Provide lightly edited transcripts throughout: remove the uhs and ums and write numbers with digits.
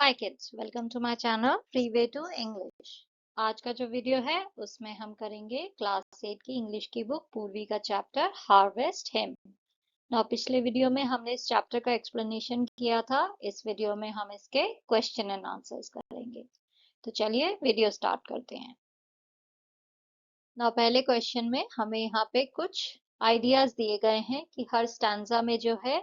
Hi kids, welcome to my channel free way to English. आज का जो video है उसमें हम करेंगे क्लास 8 की इंग्लिश की बुक पूर्वी का चैप्टर हार्वेस्ट हिम। नाउ पिछले वीडियो में हमने इस चैप्टर का एक्सप्लेनेशन किया था। इस वीडियो में हम इसके क्वेश्चन एंड आंसर्स करेंगे। तो चलिए वीडियो स्टार्ट करते हैं। नाउ पहले क्वेश्चन में हमें यहाँ पे कुछ आइडियाज दिए गए हैं कि हर स्टैंजा में जो है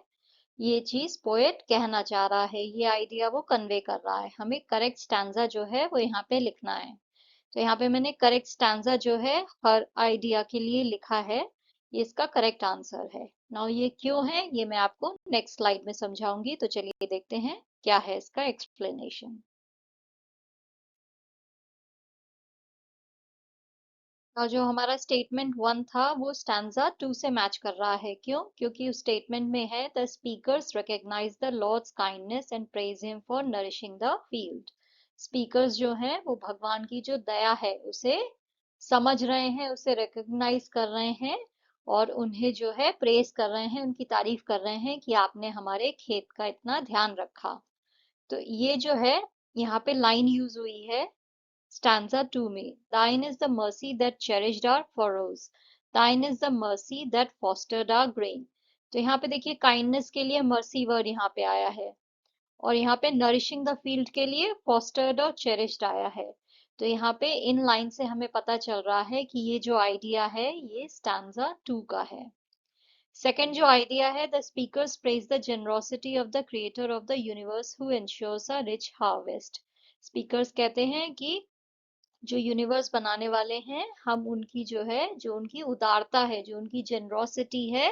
ये चीज पोएट कहना चाह रहा है, ये आइडिया वो कन्वे कर रहा है। हमें करेक्ट स्टैंजा जो है वो यहाँ पे लिखना है। तो यहाँ पे मैंने करेक्ट स्टैंजा जो है हर आइडिया के लिए लिखा है। ये इसका करेक्ट आंसर है। नाउ ये क्यों है ये मैं आपको नेक्स्ट स्लाइड में समझाऊंगी। तो चलिए देखते हैं क्या है इसका एक्सप्लेनेशन। और जो हमारा स्टेटमेंट 1 था वो स्टैंजा 2 से मैच कर रहा है। क्यों? क्योंकि उस स्टेटमेंट में है the speakers recognise the lord's kindness and praise him for nourishing the field. Speakers जो हैं वो भगवान की जो दया है उसे समझ रहे हैं, उसे रिकॉग्नाइज कर रहे हैं और उन्हें जो है प्रेज कर रहे हैं, उनकी तारीफ कर रहे हैं कि आपने हमारे खेत का इतना ध्यान रखा। तो ये जो है यहाँ पे लाइन यूज हुई है Stanza 2 में, Thine is the mercy that cherished our furrows. Thine is the mercy that fostered our grain. तो यहाँ पे देखिए काइंडनेस के लिए मर्सी वर्ड यहाँ पे आया है और यहाँ पे नरिशिंग द फील्ड के लिए फोस्टर्ड और चेरिश्ड आया है। तो यहाँ पे इन लाइन से हमें पता चल रहा है कि ये जो आइडिया है ये स्टैंजा 2 का है। सेकंड जो आइडिया है the speakers praise the generosity of the creator of the universe who ensures a rich harvest. Speakers कहते हैं कि जो यूनिवर्स बनाने वाले हैं हम उनकी जो है जो उनकी उदारता है, जो उनकी जेनरोसिटी है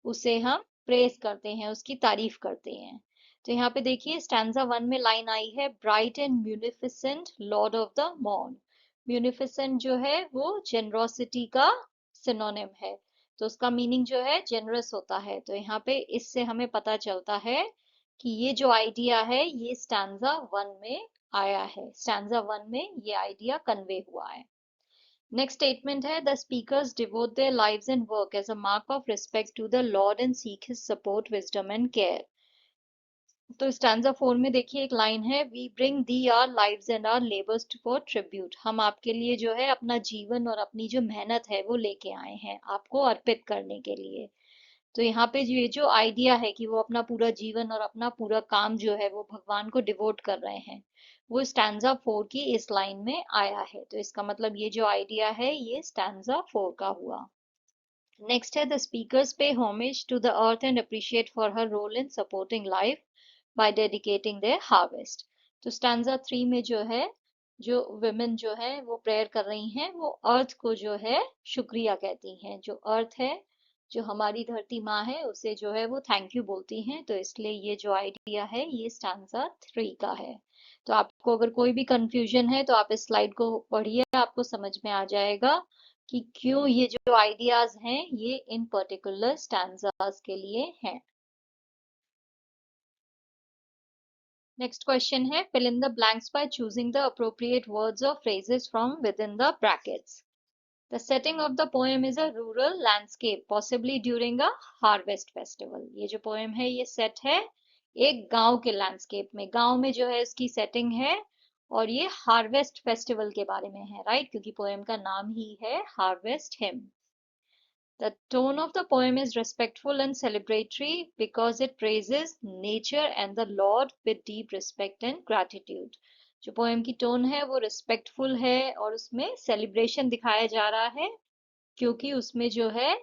उसे हम प्रेज करते हैं, उसकी तारीफ करते हैं। तो यहाँ पे देखिए स्टैंजा 1 में लाइन आई है bright and munificent lord of the morn. Munificent जो है वो जेनरोसिटी का सिनोनिम है। तो उसका मीनिंग जो है जेनरस होता है। तो यहाँ पे इससे हमें पता चलता है कि ये जो आइडिया है ये स्टैंजा 1 में आया है। स्टैंजा 1 में ये आइडिया कन्वे हुआ है। नेक्स्ट स्टेटमेंट है the speakers devote their lives and work as a mark of respect to the Lord and seek his support wisdom and care. तो स्टैंजा 4 में देखिए एक लाइन है we bring the our lives and our labours for tribute. हम आपके लिए जो है अपना जीवन और अपनी जो मेहनत है वो लेके आए हैं आपको अर्पित करने के लिए। तो यहाँ पे ये जो आइडिया है कि वो अपना पूरा जीवन और अपना पूरा काम जो है वो भगवान को डिवोट कर रहे हैं वो स्टैंजा 4 की इस लाइन में आया है। तो इसका मतलब ये जो आइडिया है ये स्टैंजा 4 का हुआ। नेक्स्ट है the speakers pay homage to the earth and appreciate for her role in supporting life by dedicating their harvest. तो स्टैंजा 3 में जो है जो विमेन जो है वो प्रेयर कर रही हैं वो अर्थ को जो है शुक्रिया कहती हैं। जो अर्थ है जो हमारी धरती माँ है उसे जो है वो थैंक यू बोलती हैं। तो इसलिए ये जो आइडिया है ये स्टैंजा 3 का है। तो आपको अगर कोई भी कंफ्यूजन है तो आप इस स्लाइड को पढ़िए, आपको समझ में आ जाएगा कि क्यों ये जो आइडियाज हैं ये इन पर्टिकुलर स्टैंजास के लिए हैं। नेक्स्ट क्वेश्चन है fill in the blanks by choosing the appropriate words or phrases from within the brackets. The setting of the poem is a rural landscape, possibly during a harvest festival. ये जो poem है ये set है एक गांव के landscape में। गांव में जो है इसकी सेटिंग है और ये हार्वेस्ट फेस्टिवल के बारे में है, राइट? क्योंकि पोएम का नाम ही है harvest him. The tone of the poem is respectful and celebratory because it praises nature and the Lord with deep respect and gratitude. जो पोएम की टोन है वो रिस्पेक्टफुल है और उसमें सेलिब्रेशन दिखाया जा रहा है क्योंकि उसमें जो है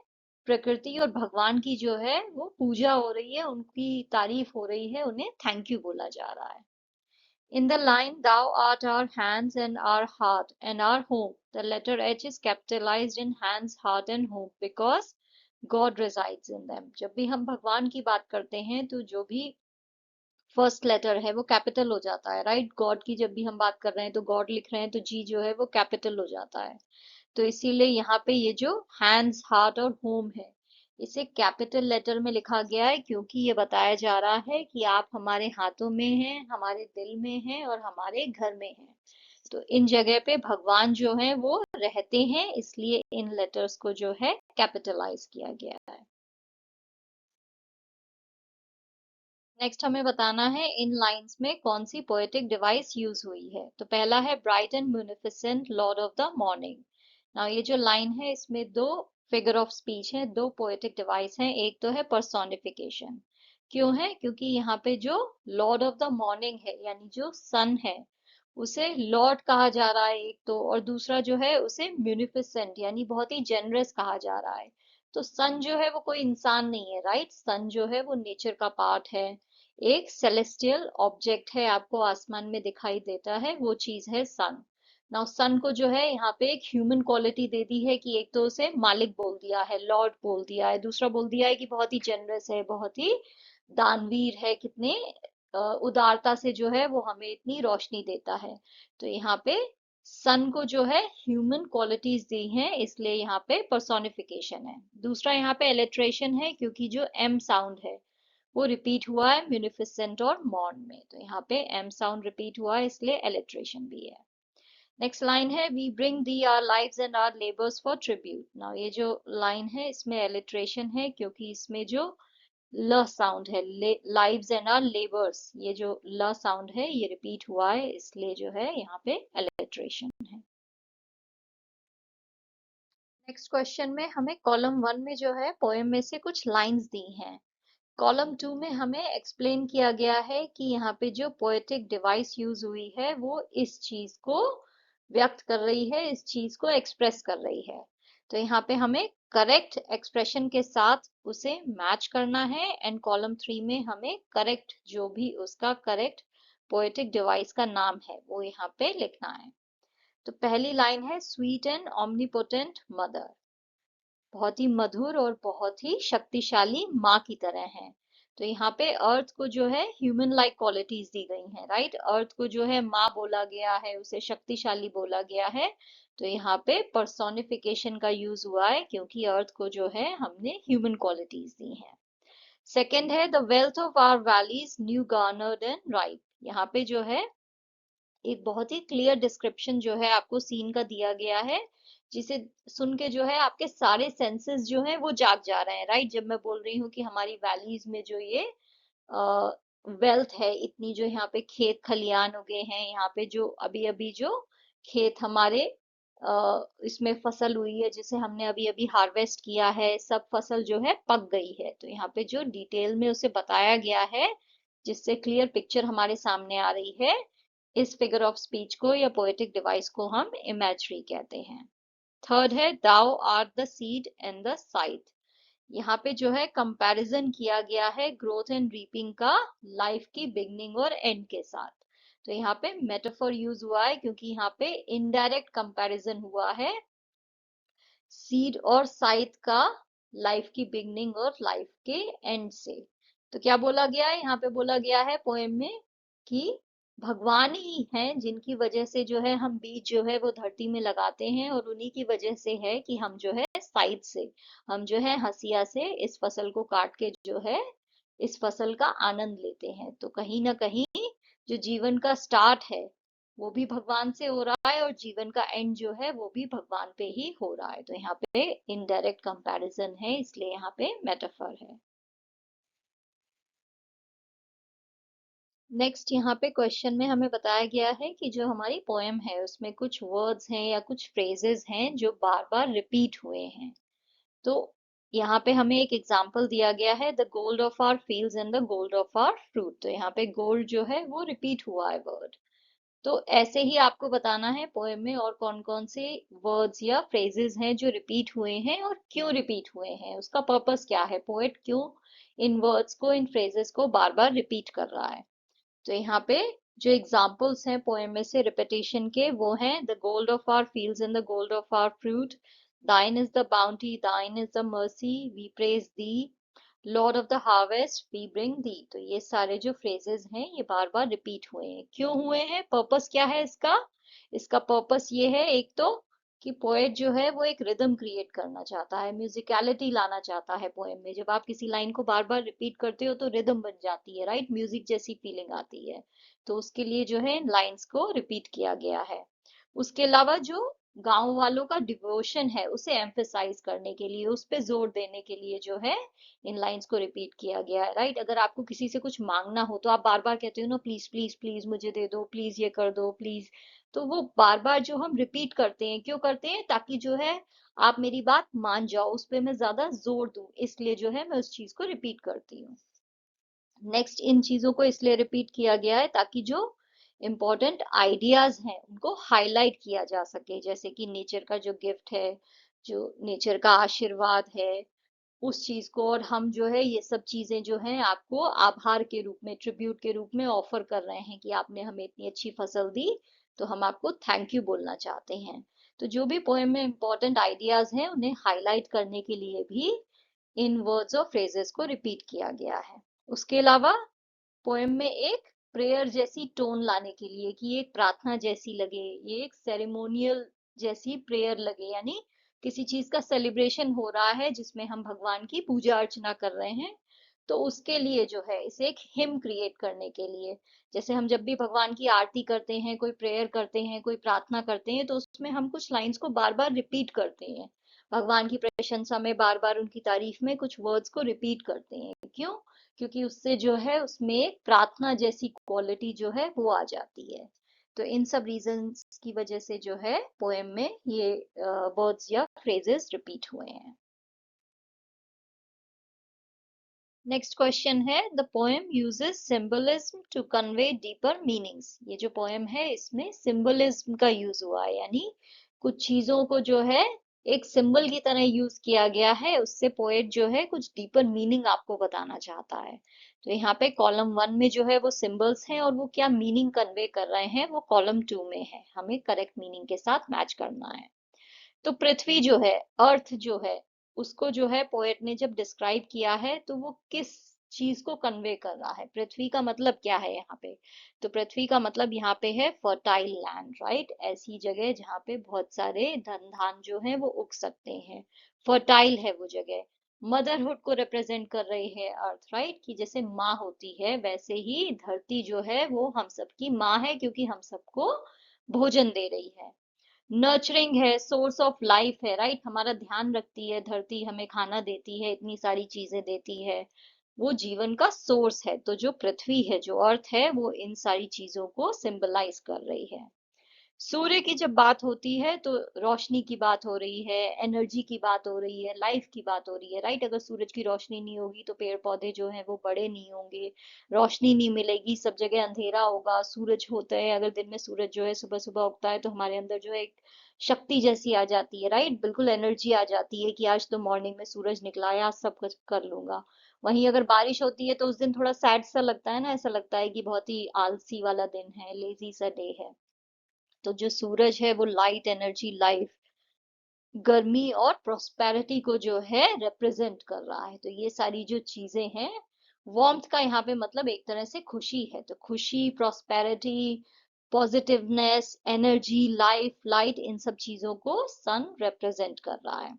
प्रकृति और भगवान की जो है वो पूजा हो रही है, उनकी तारीफ हो रही है, उन्हें थैंक यू बोला जा रहा है। In the line, Thou art our hands and our heart and our home, the letter H is capitalized in hands, heart and home because God resides in them. जब भी हम भगवान की बात करते हैं तो जो भी फर्स्ट लेटर है वो कैपिटल हो जाता है, राइट? गॉड की जब भी हम बात कर रहे हैं तो गॉड लिख रहे हैं तो जी जो है वो कैपिटल हो जाता है। तो इसीलिए यहाँ पे ये जो हैंड्स, हार्ट और होम है इसे कैपिटल लेटर में लिखा गया है क्योंकि ये बताया जा रहा है कि आप हमारे हाथों में हैं, हमारे दिल में हैं और हमारे घर में हैं। तो इन जगह पे भगवान जो है वो रहते हैं, इसलिए इन लेटर्स को जो है कैपिटलाइज किया गया है। नेक्स्ट हमें बताना है इन लाइंस में कौन सी पोएटिक डिवाइस यूज हुई है। तो पहला है bright and munificent lord of the morning. Now ये जो लाइन है इसमें दो फिगर ऑफ स्पीच है, दो पोएटिक डिवाइस हैं। एक तो है पर्सोनिफिकेशन। क्यों है? क्योंकि यहाँ पे जो लॉर्ड ऑफ द मॉर्निंग है यानी जो सन है उसे लॉर्ड कहा जा रहा है एक तो, और दूसरा जो है उसे म्यूनिफिसेंट यानी बहुत ही जेनरस कहा जा रहा है। तो सन जो है वो कोई इंसान नहीं है, राइट? सन जो है वो नेचर का पार्ट है, एक सेलेस्टियल ऑब्जेक्ट है, आपको आसमान में दिखाई देता है, वो चीज है सन। नाउ सन को जो है यहाँ पे एक ह्यूमन क्वालिटी दे दी है कि एक तो उसे मालिक बोल दिया है, लॉर्ड बोल दिया है, दूसरा बोल दिया है कि बहुत ही जेनरस है, बहुत ही दानवीर है, कितने उदारता से जो है वो हमें इतनी रोशनी देता है। तो यहाँ पे सन को जो है ह्यूमन क्वालिटीज दी हैं, इसलिए यहाँ पे पर्सोनिफिकेशन है। दूसरा यहाँ पे एलिट्रेशन है, क्योंकि जो एम साउंड है वो रिपीट हुआ है म्यूनिफिसेंट और मॉर्न में, तो यहाँ पे एम साउंड रिपीट हुआ है, इसलिए एलिट्रेशन भी है। नेक्स्ट लाइन है we bring the our lives and our labours for tribute. Now ये जो लाइन है इसमें एलिट्रेशन है, क्योंकि इसमें जो ल साउंड है, लाइव्स एंड आवर लेबर्स, ये जो ल साउंड है ये रिपीट हुआ है, इसलिए जो है यहाँ पे एलिट्रेशन है। नेक्स्ट क्वेश्चन में हमें कॉलम 1 में जो है पोएम में से कुछ लाइंस दी हैं। कॉलम 2 में हमें एक्सप्लेन किया गया है कि यहाँ पे जो पोएटिक डिवाइस यूज हुई है वो इस चीज को व्यक्त कर रही है, इस चीज को एक्सप्रेस कर रही है। तो यहाँ पे हमें करेक्ट एक्सप्रेशन के साथ उसे मैच करना है, एंड कॉलम 3 में हमें करेक्ट जो भी उसका करेक्ट पोएटिक डिवाइस का नाम है वो यहाँ पे लिखना है। तो पहली लाइन है स्वीट एंड ऑमनीपोटेंट मदर, बहुत ही मधुर और बहुत ही शक्तिशाली माँ की तरह है। तो यहाँ पे अर्थ को जो है ह्यूमन लाइक क्वालिटीज दी गई हैं, राइट? अर्थ को जो है माँ बोला गया है, उसे शक्तिशाली बोला गया है। तो यहाँ पे पर्सोनिफिकेशन का यूज हुआ है, क्योंकि अर्थ को जो है हमने ह्यूमन क्वालिटीज दी हैं। सेकेंड है the wealth of our valleys new garnered and ripe. यहाँ पे जो है एक बहुत ही क्लियर डिस्क्रिप्शन जो है आपको सीन का दिया गया है, जिसे सुन के जो है आपके सारे सेंसेस जो है वो जाग जा रहे हैं, राइट? जब मैं बोल रही हूँ कि हमारी वैलीज में जो ये वेल्थ है, इतनी जो यहाँ पे खेत खलियान उगे हैं, यहाँ पे जो अभी अभी जो खेत हमारे इसमें फसल हुई है जिसे हमने अभी अभी हार्वेस्ट किया है, सब फसल जो है पक गई है। तो यहाँ पे जो डिटेल में उसे बताया गया है, जिससे क्लियर पिक्चर हमारे सामने आ रही है, इस फिगर ऑफ स्पीच को या पोएटिक डिवाइस को हम इमेजरी कहते हैं। थर्ड है thou art the seed and the scythe. यहाँ पे जो है कंपैरिजन किया गया है ग्रोथ एंड रीपिंग का लाइफ की बिगनिंग और एंड के साथ। तो यहाँ पे मेटाफर यूज हुआ है, क्योंकि यहाँ पे इनडायरेक्ट कंपैरिजन हुआ है सीड और साइड का लाइफ की बिगनिंग और लाइफ के एंड से। तो क्या बोला गया है यहाँ पे? बोला गया है पोएम में कि भगवान ही हैं जिनकी वजह से जो है हम बीज जो है वो धरती में लगाते हैं, और उन्हीं की वजह से है कि हम जो है साइड से, हम जो है हंसिया से इस फसल को काट के जो है इस फसल का आनंद लेते हैं। तो कहीं ना कहीं जो जीवन का स्टार्ट है वो भी भगवान से हो रहा है, और जीवन का एंड जो है वो भी भगवान पे ही हो रहा है। तो यहाँ पे इनडायरेक्ट कंपैरिजन है, इसलिए यहाँ पे मेटाफर है। नेक्स्ट यहाँ पे क्वेश्चन में हमें बताया गया है कि जो हमारी पोएम है उसमें कुछ वर्ड्स हैं या कुछ फ्रेजेस हैं जो बार बार रिपीट हुए हैं। तो यहाँ पे हमें एक एग्जाम्पल दिया गया है the gold of our fields and the gold of our fruit. तो यहाँ पे गोल्ड जो है वो रिपीट हुआ है वर्ड। तो ऐसे ही आपको बताना है पोएम में और कौन कौन से वर्ड्स या फ्रेजेस हैं जो रिपीट हुए हैं और क्यों रिपीट हुए हैं, उसका पर्पस क्या है, पोएट क्यों इन वर्ड्स को, इन फ्रेजेस को बार बार रिपीट कर रहा है। तो यहाँ पे जो एग्जाम्पल्स हैं पोएम में से रिपीटेशन के वो हैं the gold of our fields and the gold of our fruit, thine is the bounty, thine is the mercy, we praise thee, Lord of the harvest we bring the. तो ये सारे जो phrases हैं ये बार बार repeat हुए हैं। क्यों हुए हैं, पर्पस क्या है इसका? इसका पर्पस ये है एक तो कि पोएट जो है वो एक रिदम क्रिएट करना चाहता है, म्यूजिकलिटी लाना चाहता है पोएम में। जब आप किसी लाइन को बार बार रिपीट करते हो तो रिदम बन जाती है, राइट? म्यूजिक जैसी फीलिंग आती है। तो उसके लिए जो है इन लाइंस को रिपीट किया गया है। उसके अलावा जो गांव वालों का डिवोशन है उसे एम्फेसाइज करने के लिए, उस पे जोर देने के लिए जो है इन लाइंस को रिपीट किया गया है, राइट। अगर आपको किसी से कुछ मांगना हो तो आप बार बार कहते हो ना, प्लीज प्लीज प्लीज मुझे दे दो, प्लीज ये कर दो प्लीज। तो वो बार बार जो हम रिपीट करते हैं, क्यों करते हैं? ताकि जो है आप मेरी बात मान जाओ, उस पे मैं ज्यादा जोर दूं, इसलिए जो है मैं उस चीज को रिपीट करती हूँ। नेक्स्ट, इन चीजों को इसलिए रिपीट किया गया है ताकि जो इम्पोर्टेंट आइडियाज हैं उनको हाईलाइट किया जा सके, जैसे कि नेचर का जो गिफ्ट है, जो नेचर का आशीर्वाद है, उस चीज को। और हम जो है ये सब चीजें जो हैं आपको आभार के रूप में, ट्रिब्यूट के रूप में ऑफर कर रहे हैं कि आपने हमें इतनी अच्छी फसल दी, तो हम आपको थैंक यू बोलना चाहते हैं। तो जो भी पोएम में इम्पोर्टेंट आइडियाज हैं उन्हें हाईलाइट करने के लिए भी इन वर्ड्स और फ्रेजेस को रिपीट किया गया है। उसके अलावा पोएम में एक प्रेयर जैसी टोन लाने के लिए, कि ये एक प्रार्थना जैसी लगे, ये एक सेरेमोनियल जैसी प्रेयर लगे, यानी किसी चीज का सेलिब्रेशन हो रहा है जिसमें हम भगवान की पूजा अर्चना कर रहे हैं, तो उसके लिए जो है इसे एक हिम क्रिएट करने के लिए, जैसे हम जब भी भगवान की आरती करते हैं, कोई प्रेयर करते हैं, कोई प्रार्थना करते हैं, तो उसमें हम कुछ लाइंस को बार बार रिपीट करते हैं, भगवान की प्रशंसा में बार बार उनकी तारीफ में कुछ वर्ड्स को रिपीट करते हैं। क्यों? क्योंकि उससे जो है उसमें एक प्रार्थना जैसी क्वालिटी जो है वो आ जाती है। तो इन सब रीजंस की वजह से जो है पोएम में ये वर्ड्स या फ्रेजेस रिपीट हुए हैं। नेक्स्ट क्वेश्चन है, the poem uses symbolism to convey deeper meanings. ये जो पोएम है इसमें सिंबलिज्म का यूज हुआ है, यानी कुछ चीजों को जो है एक सिंबल की तरह यूज किया गया है, उससे पोएट जो है कुछ डीपर मीनिंग आपको बताना चाहता है। तो यहाँ पे कॉलम 1 में जो है वो सिंबल्स हैं, और वो क्या मीनिंग कन्वे कर रहे हैं वो कॉलम 2 में है, हमें करेक्ट मीनिंग के साथ मैच करना है। तो पृथ्वी जो है, अर्थ जो है, उसको जो है पोएट ने जब डिस्क्राइब किया है तो वो किस चीज को कन्वे कर रहा है, पृथ्वी का मतलब क्या है यहाँ पे? तो पृथ्वी का मतलब यहाँ पे है फर्टाइल लैंड, राइट, ऐसी जगह जहाँ पे बहुत सारे धन धान जो है वो उग सकते हैं, फर्टाइल है वो जगह। मदरहुड को रिप्रेजेंट कर रही है अर्थ, राइट, कि जैसे माँ होती है वैसे ही धरती जो है वो हम सबकी माँ है, क्योंकि हम सबको भोजन दे रही है। नर्चरिंग है, सोर्स ऑफ लाइफ है, राइट, हमारा ध्यान रखती है धरती, हमें खाना देती है, इतनी सारी चीजें देती है, वो जीवन का सोर्स है। तो जो पृथ्वी है, जो अर्थ है, वो इन सारी चीजों को सिंबलाइज कर रही है। सूर्य की जब बात होती है तो रोशनी की बात हो रही है, एनर्जी की बात हो रही है, लाइफ की बात हो रही है, राइट। अगर सूरज की रोशनी नहीं होगी तो पेड़ पौधे जो हैं वो बड़े नहीं होंगे, रोशनी नहीं मिलेगी, सब जगह अंधेरा होगा। सूरज होता है, अगर दिन में सूरज जो है सुबह सुबह उगता है तो हमारे अंदर जो है एक शक्ति जैसी आ जाती है, राइट, बिल्कुल एनर्जी आ जाती है कि आज तो मॉर्निंग में सूरज निकला है, आज सब कुछ कर लूंगा। वहीं अगर बारिश होती है तो उस दिन थोड़ा सैड सा लगता है ना, ऐसा लगता है कि बहुत ही आलसी वाला दिन है, लेजी सा डे है। तो जो सूरज है वो लाइट, एनर्जी, लाइफ, गर्मी और प्रोस्पेरिटी को जो है रिप्रेजेंट कर रहा है। तो ये सारी जो चीजें हैं, वार्मथ का यहाँ पे मतलब एक तरह से खुशी है, तो खुशी, prosperity, positiveness, energy, life, light, इन सब चीजों को सन रिप्रेजेंट कर रहा है।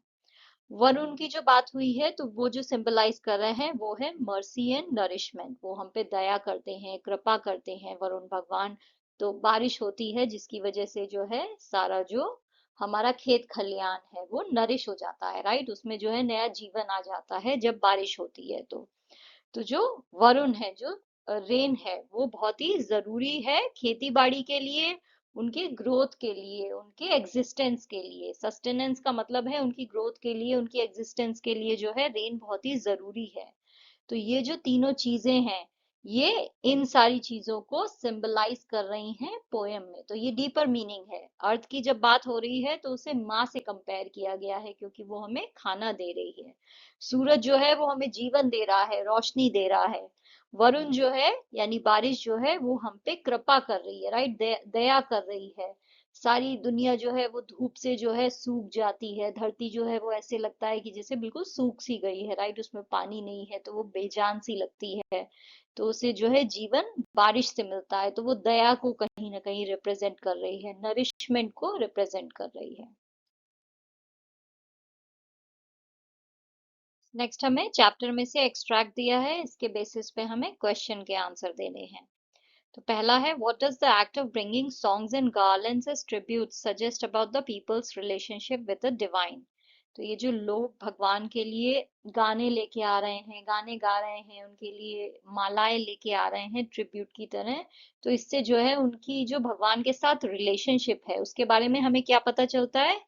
वरुण की जो बात हुई है तो वो जो सिंबलाइज कर रहे हैं वो है मर्सी एंड नरिशमेंट, वो हम पे दया करते हैं, कृपा करते हैं वरुण भगवान। तो बारिश होती है जिसकी वजह से जो है सारा जो हमारा खेत खलियान है वो नरिश हो जाता है, राइट, उसमें जो है नया जीवन आ जाता है जब बारिश होती है। तो जो वरुण है, जो रेन है, वो बहुत ही जरूरी है खेती बाड़ी के लिए, उनके ग्रोथ के लिए, उनके एग्जिस्टेंस के लिए। सस्टेनेंस का मतलब है उनकी ग्रोथ के लिए, उनकी एग्जिस्टेंस के लिए जो है रेन बहुत ही जरूरी है। तो ये जो तीनों चीजें हैं, ये इन सारी चीजों को सिंबलाइज कर रही हैं पोयम में। तो ये डीपर मीनिंग है। अर्थ की जब बात हो रही है तो उसे माँ से कंपेयर किया गया है, क्योंकि वो हमें खाना दे रही है। सूरज जो है वो हमें जीवन दे रहा है, रोशनी दे रहा है। वरुण जो है यानी बारिश जो है वो हम पे कृपा कर रही है, राइट, दया कर रही है। सारी दुनिया जो है वो धूप से जो है सूख जाती है, धरती जो है वो ऐसे लगता है कि जैसे बिल्कुल सूख सी गई है, राइट, उसमें पानी नहीं है तो वो बेजान सी लगती है। तो उसे जो है जीवन बारिश से मिलता है, तो वो दया को कहीं ना कहीं रिप्रेजेंट कर रही है, नरिशमेंट को रिप्रेजेंट कर रही है। नेक्स्ट हमें चैप्टर में से एक्सट्रैक्ट दिया है, इसके बेसिस पे हमें क्वेश्चन के आंसर देने हैं। तो पहला है, what does the act of bringing songs and garlands as tributes suggest about the people's relationship with the divine. तो ये जो लोग भगवान के लिए गाने लेके आ रहे हैं, गाने गा रहे हैं, उनके लिए मालाएं लेके आ रहे हैं ट्रिब्यूट की तरह, तो इससे जो है उनकी जो भगवान के साथ रिलेशनशिप है उसके बारे में हमें क्या पता चलता है?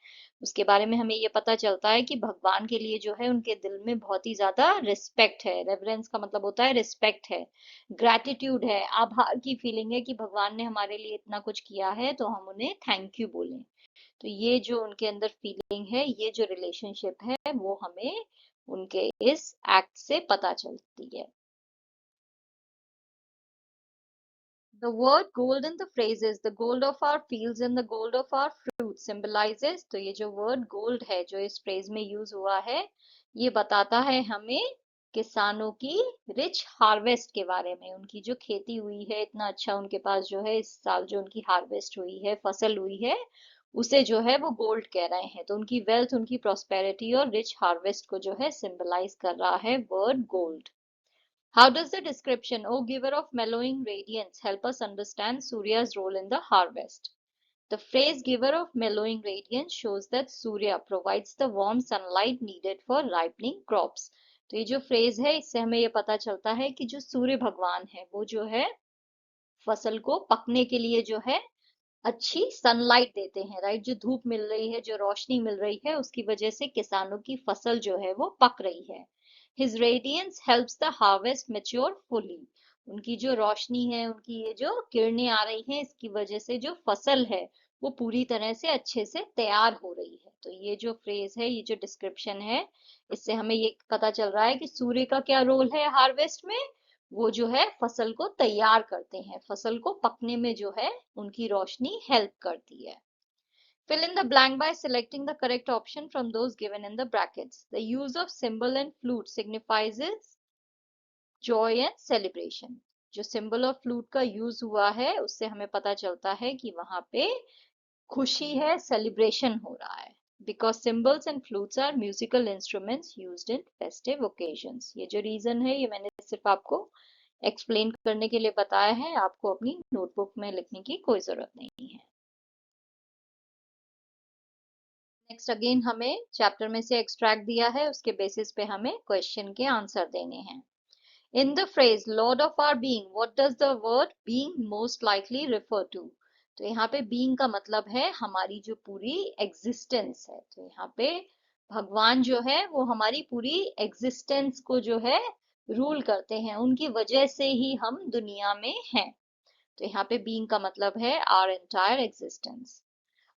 उसके बारे में हमें ये पता चलता है कि भगवान के लिए जो है उनके दिल में बहुत ही ज्यादा रिस्पेक्ट है। रेवरेंस का मतलब होता है रिस्पेक्ट है, ग्रैटिट्यूड है, आभार की फीलिंग है कि भगवान ने हमारे लिए इतना कुछ किया है तो हम उन्हें थैंक यू बोलें। तो ये जो उनके अंदर फीलिंग है, ये जो रिलेशनशिप है, वो हमें उनके इस एक्ट से पता चलती है। The word gold in the phrases the gold of our fields and the gold of our fruit symbolizes, तो ये जो वर्ड गोल्ड है जो इस फ्रेज में यूज हुआ है, ये बताता है हमें किसानों की रिच हार्वेस्ट के बारे में। उनकी जो खेती हुई है, इतना अच्छा उनके पास जो है इस साल जो उनकी हार्वेस्ट हुई है, फसल हुई है, उसे जो है वो गोल्ड कह रहे हैं। तो उनकी वेल्थ, उनकी प्रॉस्पेरिटी और रिच हार्वेस्ट को जो है सिंबलाइज कर रहा है word gold. How does the description, O giver of mellowing radiance, help us understand Surya's role in the harvest? The phrase giver of mellowing radiance shows that Surya provides the warm sunlight needed for ripening crops. तो ये जो phrase है, इससे हमें ये पता चलता है कि जो सूर्य भगवान है वो जो है फसल को पकने के लिए जो है अच्छी सनलाइट देते हैं, राइट? जो धूप मिल रही है, जो रोशनी मिल रही है, उसकी वजह से किसानों की फसल जो है वो पक रही है। His radiance helps the harvest mature fully. उनकी जो रोशनी है, उनकी ये जो किरणें आ रही हैं, इसकी वजह से जो फसल है वो पूरी तरह से अच्छे से तैयार हो रही है। तो ये जो फ्रेज है, ये जो डिस्क्रिप्शन है, इससे हमें ये पता चल रहा है कि सूर्य का क्या रोल है हार्वेस्ट में। वो जो है फसल को तैयार करते हैं, फसल को पकने में जो है उनकी रोशनी हेल्प करती है। Fill in the blank by selecting the correct option from those given in the brackets. The use of cymbal and flute signifies joy and celebration. जो symbol of flute का use हुआ है, उससे हमें पता चलता है कि वहां पे खुशी है, celebration हो रहा है। Because cymbals and flutes are musical instruments used in festive occasions. ये जो reason है, ये मैंने सिर्फ आपको एक्सप्लेन करने के लिए बताया है, आपको अपनी नोटबुक में लिखने की कोई जरूरत नहीं है। नेक्स्ट अगेन हमें चैप्टर में से एक्सट्रैक्ट दिया है, उसके बेसिस पे हमें क्वेश्चन के आंसर देने हैं। In the phrase Lord of our being, what does the word being most likely refer to? तो यहाँ पे बीइंग का मतलब है हमारी जो पूरी एग्जिस्टेंस है। तो यहाँ पे भगवान जो है वो हमारी पूरी एग्जिस्टेंस को जो है रूल करते हैं, उनकी वजह से ही हम दुनिया में हैं। तो यहाँ पे बीइंग का मतलब है our entire existence.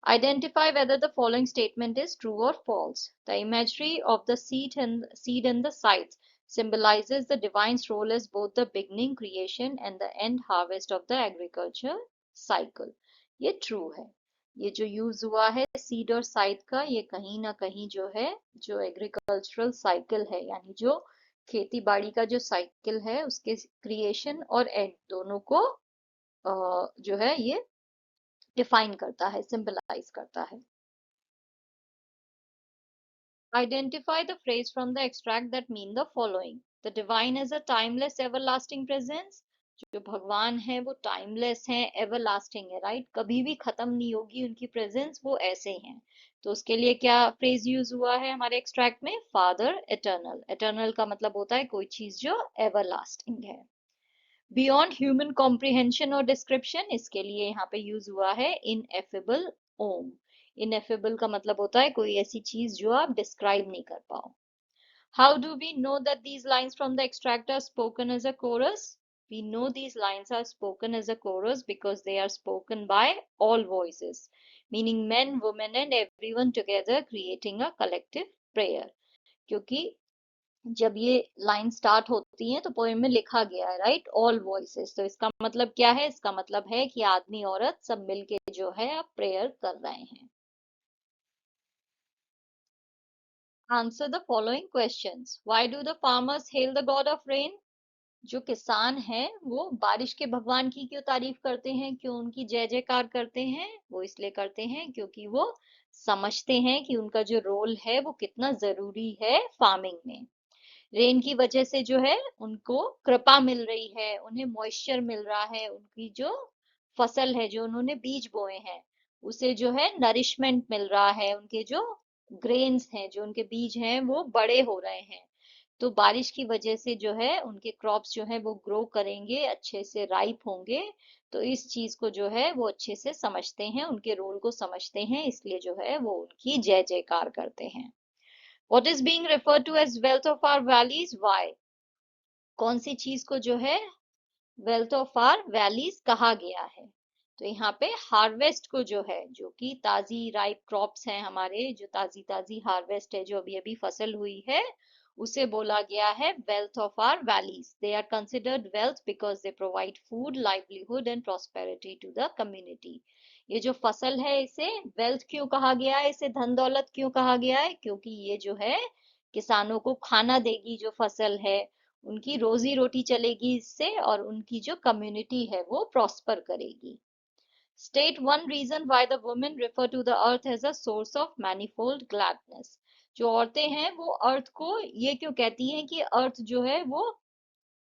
Identify whether the following statement is true or false. The imagery of the seed and the sides symbolizes the divine's role as both the beginning creation and the end harvest of the agriculture cycle. ये true है। ये जो use हुआ है seed और side का, ये कहीं ना कहीं जो है जो एग्रीकल्चरल साइकिल है, यानी जो खेती बाड़ी का जो साइकिल है, उसके क्रिएशन और एंड दोनों को जो है ये डिफाइन करता है, सिंबलाइज करता है। Identify the phrase from the extract that mean the following. The divine is a timeless everlasting presence. जो भगवान है वो टाइमलेस है, एवरलास्टिंग है, राइट? कभी भी खत्म नहीं होगी उनकी प्रेजेंस, वो ऐसे हैं। तो उसके लिए क्या फ्रेज यूज हुआ है हमारे एक्सट्रैक्ट में? Father eternal. एटर्नल का मतलब होता है कोई चीज जो एवरलास्टिंग है, बियॉन्ड ह्यूमन कॉम्प्रिहेंशन और डिस्क्रिप्शन। इसके लिए यहाँ पे यूज हुआ है इनएफेबल ओम। इनएफेबल का मतलब होता है कोई ऐसी चीज जो आप डिस्क्राइब नहीं कर पाओ। How do we know that these lines from the extract are spoken as a chorus? We know these lines are spoken as a chorus because they are spoken by all voices, meaning men, women and everyone together creating a collective prayer. क्योंकि जब ये line start होती है तो poem में लिखा गया है, राइट? All voices. तो इसका मतलब क्या है? इसका मतलब है कि आदमी औरत सब मिलके जो है अब प्रेयर कर रहे हैं। Answer the following questions. Why do the farmers hello the God of rain? जो किसान हैं वो बारिश के भगवान की क्यों तारीफ करते हैं, क्यों उनकी जय जयकार करते हैं? वो इसलिए करते हैं क्योंकि वो समझते हैं कि उनका जो रोल है वो कितना जरूरी है फार्मिंग में। रेन की वजह से जो है उनको कृपा मिल रही है, उन्हें मॉइस्चर मिल रहा है, उनकी जो फसल है, जो उन्होंने बीज बोए हैं, उसे जो है नरिशमेंट मिल रहा है, उनके जो ग्रेन्स हैं, जो उनके बीज हैं, वो बड़े हो रहे हैं। तो बारिश की वजह से जो है उनके क्रॉप्स जो है वो ग्रो करेंगे, अच्छे से राइप होंगे। तो इस चीज को जो है वो अच्छे से समझते हैं, उनके रोल को समझते हैं, इसलिए जो है वो उनकी जय जयकार करते हैं। What is being referred to as wealth of our valleys? Why? कौन सी चीज को जो है वेल्थ ऑफ आर वैलीज कहा गया है? तो यहाँ पे हार्वेस्ट को जो है, जो कि ताजी राइप क्रॉप्स हैं हमारे, जो ताजी ताजी हार्वेस्ट है, जो अभी अभी फसल हुई है, उसे बोला गया है wealth of our valleys. They are considered wealth because they provide food, livelihood and prosperity to the community. ये जो फसल है, इसे वेल्थ क्यों कहा गया है, इसे धन दौलत क्यों कहा गया है? क्योंकि ये जो है किसानों को खाना देगी, जो फसल है, उनकी रोजी रोटी चलेगी इससे, और उनकी जो कम्युनिटी है वो प्रॉस्पर करेगी। State one reason why the women refer to the earth as a source of manifold gladness. जो औरतें हैं वो अर्थ को ये क्यों कहती हैं कि अर्थ जो है वो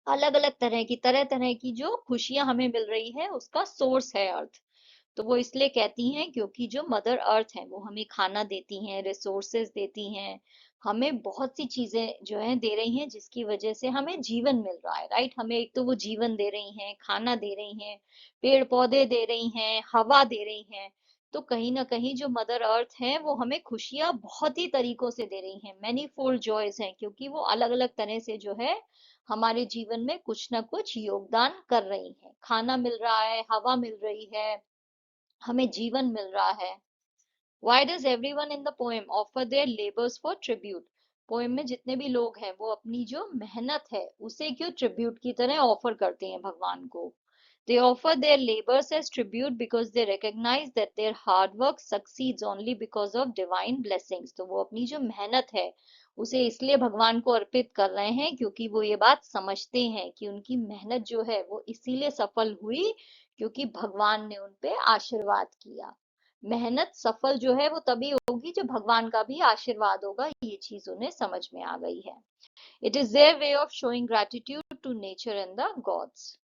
अलग अलग तरह तरह की जो खुशियां हमें मिल रही है उसका सोर्स है अर्थ। तो वो इसलिए कहती हैं क्योंकि जो मदर अर्थ है वो हमें खाना देती हैं, रिसोर्सेज देती हैं, हमें बहुत सी चीजें जो है दे रही हैं, जिसकी वजह से हमें जीवन मिल रहा है, राइट। हमें एक तो वो जीवन दे रही हैं, खाना दे रही हैं, पेड़ पौधे दे रही हैं, हवा दे रही हैं। तो कहीं ना कहीं जो मदर अर्थ है वो हमें खुशियां बहुत ही तरीकों से दे रही हैं, मैनी फोल्ड जॉयज हैं, क्योंकि वो अलग अलग तरह से जो है हमारे जीवन में कुछ ना कुछ योगदान कर रही हैं। खाना मिल रहा है, हवा मिल रही है, हमें जीवन मिल रहा है। Why does everyone in the poem offer their labors for tribute? Poem में जितने भी लोग हैं वो अपनी जो मेहनत है उसे क्यों ट्रिब्यूट की तरह ऑफर करते हैं भगवान को? They offer their labors as tribute because they recognize that their hard work succeeds only because of divine blessings. तो वो अपनी जो मेहनत है उसे इसलिए भगवान को अर्पित कर रहे हैं क्योंकि वो ये बात समझते हैं कि उनकी मेहनत जो है वो इसीलिए सफल हुई क्योंकि भगवान ने उन पे आशीर्वाद किया। मेहनत सफल जो है वो तभी होगी जब भगवान का भी आशीर्वाद होगा, ये चीज उन्हें समझ में आ गई है। It is their way of showing gratitude to nature and the gods.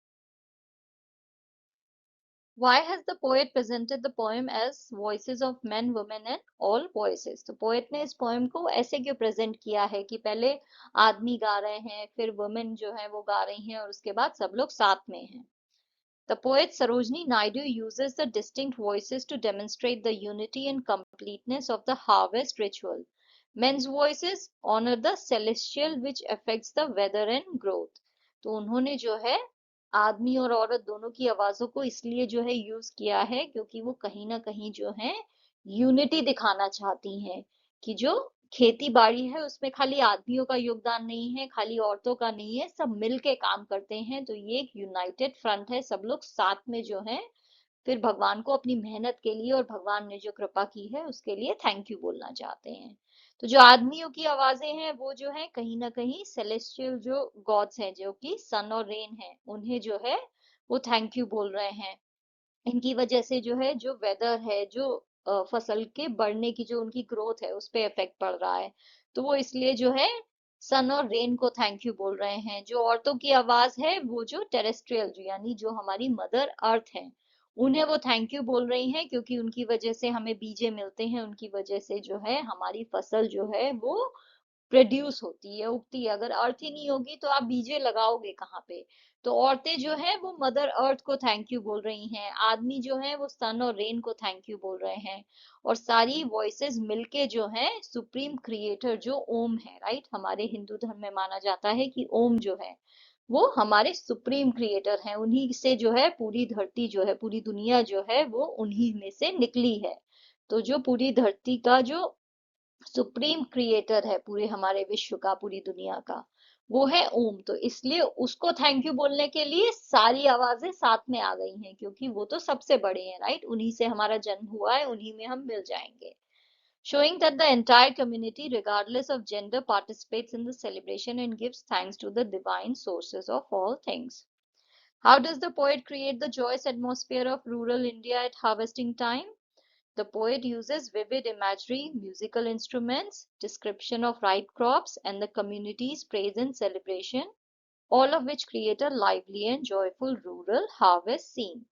Why has the poet presented the poem as voices of men, women and all voices? तो पोएट ने इस पोएम को ऐसे क्यों प्रेजेंट किया है कि पहले आदमी गा रहे हैं, फिर वुमेन जो है वो गा रही हैं, और उसके बाद सब लोग साथ में हैं। The poet Sarojini Naidu uses the distinct voices to demonstrate the unity and completeness of the harvest ritual. Men's voices honor the celestial which affects the weather and growth. तो उन्होंने जो है आदमी और औरत दोनों की आवाजों को इसलिए जो है यूज किया है क्योंकि वो कहीं ना कहीं जो है यूनिटी दिखाना चाहती हैं कि जो खेती बाड़ी है उसमें खाली आदमियों का योगदान नहीं है, खाली औरतों का नहीं है, सब मिल के काम करते हैं। तो ये एक यूनाइटेड फ्रंट है, सब लोग साथ में जो है फिर भगवान को अपनी मेहनत के लिए और भगवान ने जो कृपा की है उसके लिए थैंक यू बोलना चाहते हैं। तो जो आदमियों की आवाजें हैं वो जो है कहीं ना कहीं सेलेस्टियल जो गॉड्स हैं, जो कि सन और रेन है, उन्हें जो है वो थैंक यू बोल रहे हैं। इनकी वजह से जो है जो वेदर है, जो फसल के बढ़ने की जो उनकी ग्रोथ है उस पे इफेक्ट पड़ रहा है। तो वो इसलिए जो है सन और रेन को थैंक यू बोल रहे हैं। जो औरतों की आवाज है वो जो टेरेस्ट्रियल, जो यानी जो हमारी मदर अर्थ है, उन्हें वो थैंक यू बोल रही हैं क्योंकि उनकी वजह से हमें बीजे मिलते हैं, उनकी वजह से जो है हमारी फसल जो है वो प्रोड्यूस होती है, उगती है। अगर अर्थ ही नहीं होगी तो आप बीजे लगाओगे कहाँ पे? तो औरतें जो है वो मदर अर्थ को थैंक यू बोल रही हैं, आदमी जो है वो सन और रेन को थैंक यू बोल रहे हैं, और सारी वॉइसेस मिलके जो है सुप्रीम क्रिएटर जो ओम है, राइट। हमारे हिंदू धर्म में माना जाता है कि ओम जो है वो हमारे सुप्रीम क्रिएटर हैं, उन्हीं से जो है पूरी धरती जो है, पूरी दुनिया जो है वो उन्हीं में से निकली है। तो जो पूरी धरती का जो सुप्रीम क्रिएटर है पूरे हमारे विश्व का, पूरी दुनिया का, वो है ओम। तो इसलिए उसको थैंक यू बोलने के लिए सारी आवाजें साथ में आ गई हैं क्योंकि वो तो सबसे बड़े हैं, राइट। उन्हीं से हमारा जन्म हुआ है, उन्हीं में हम मिल जाएंगे। Showing that the entire community, regardless of gender, participates in the celebration and gives thanks to the divine sources of all things. How does the poet create the joyous atmosphere of rural India at harvesting time? The poet uses vivid imagery, musical instruments, description of ripe crops, and the community's praise and celebration, all of which create a lively and joyful rural harvest scene.